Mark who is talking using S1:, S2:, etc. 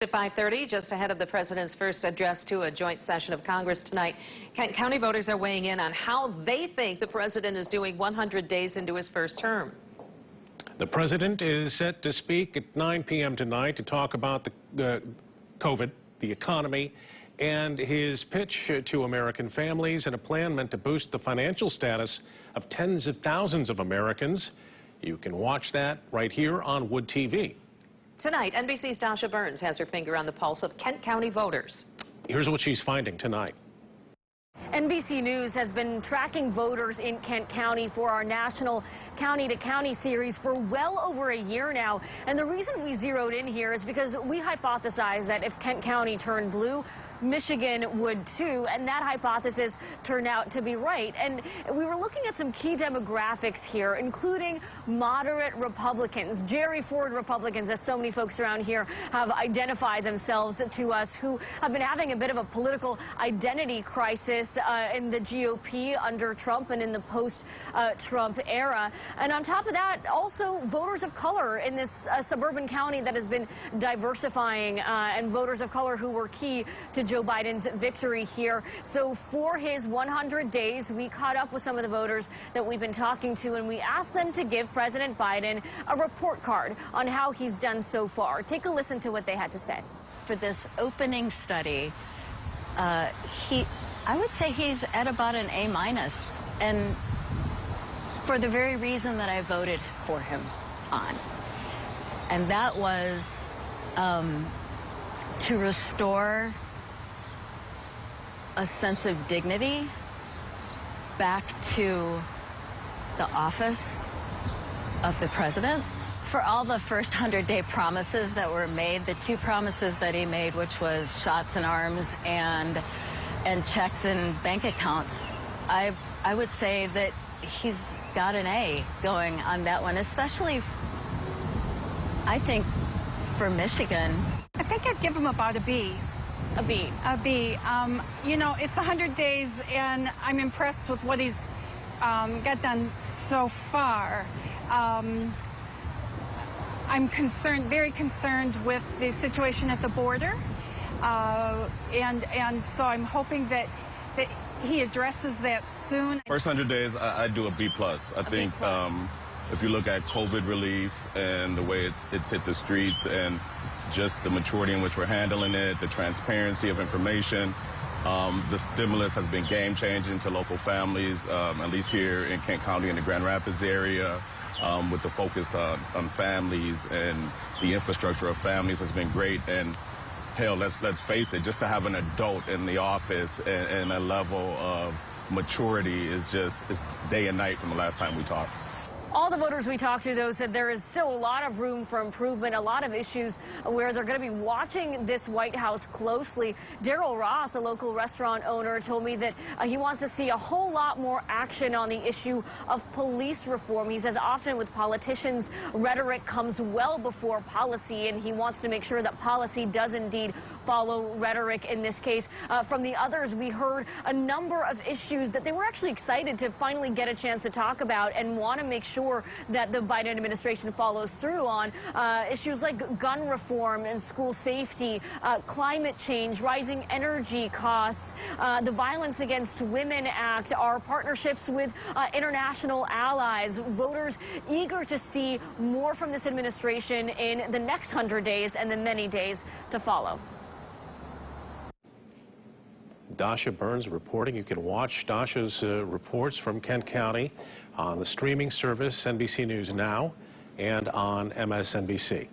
S1: At 5:30, just ahead of the president's first address to a joint session of Congress tonight, Kent County voters are weighing in on how they think the president is doing 100 days into his first term.
S2: The president is set to speak at 9 p.m. tonight to talk about the COVID, the economy, and his pitch to American families and a plan meant to boost the financial status of tens of thousands of Americans. You can watch that right here on Wood TV.
S1: Tonight, NBC's Dasha Burns has her finger on the pulse of Kent County voters.
S2: Here's what she's finding tonight.
S3: NBC News has been tracking voters in Kent County for our national County to County series for well over a year now. And the reason we zeroed in here is because we hypothesized that if Kent County turned blue, Michigan would too, and that hypothesis turned out to be right. And we were looking at some key demographics here, including moderate Republicans, Jerry Ford Republicans, as so many folks around here have identified themselves to us, who have been having a bit of a political identity crisis in the GOP under Trump and in the post-Trump era. And on top of that, also voters of color in this suburban county that has been diversifying, and voters of color who were key to Joe Biden's victory here. So for his 100 days, we caught up with some of the voters that we've been talking to, and we asked them to give President Biden a report card on how he's done so far. Take a listen to what they had to say.
S4: For this opening study, I would say he's at about an A-, and for the very reason that I voted for him on. And that was to restore a sense of dignity back to the office of the president. For all the first 100-day promises that were made, the two promises that he made, which was shots in arms and checks in bank accounts, I would say that he's got an A going on that one, especially, I think, for Michigan.
S5: I think I'd give him about a B.
S3: A B.
S5: A B. You know, it's 100 days, and I'm impressed with what he's got done so far. I'm concerned, very concerned with the situation at the border, and so I'm hoping that he addresses that soon.
S6: First 100 days, I'd do a B+. I think if you look at COVID relief and the way it's hit the streets and just the maturity in which we're handling it, the transparency of information, the stimulus has been game-changing to local families, at least here in Kent County in the Grand Rapids area, with the focus on families, and the infrastructure of families has been great. And hell, let's face it, just to have an adult in the office and a level of maturity is it's day and night from the last time we talked.
S3: All the voters we talked to, though, said there is still a lot of room for improvement, a lot of issues where they're going to be watching this White House closely. Daryl Ross, a local restaurant owner, told me that he wants to see a whole lot more action on the issue of police reform. He says often with politicians, rhetoric comes well before policy, and he wants to make sure that policy does indeed follow rhetoric in this case. From the others, we heard a number of issues that they were actually excited to finally get a chance to talk about and want to make sure that the Biden administration follows through on. Issues like gun reform and school safety, climate change, rising energy costs, the Violence Against Women Act, our partnerships with international allies. Voters eager to see more from this administration in the next 100 days and the many days to follow.
S2: Dasha Burns reporting. You can watch Dasha's reports from Kent County on the streaming service NBC News Now and on MSNBC.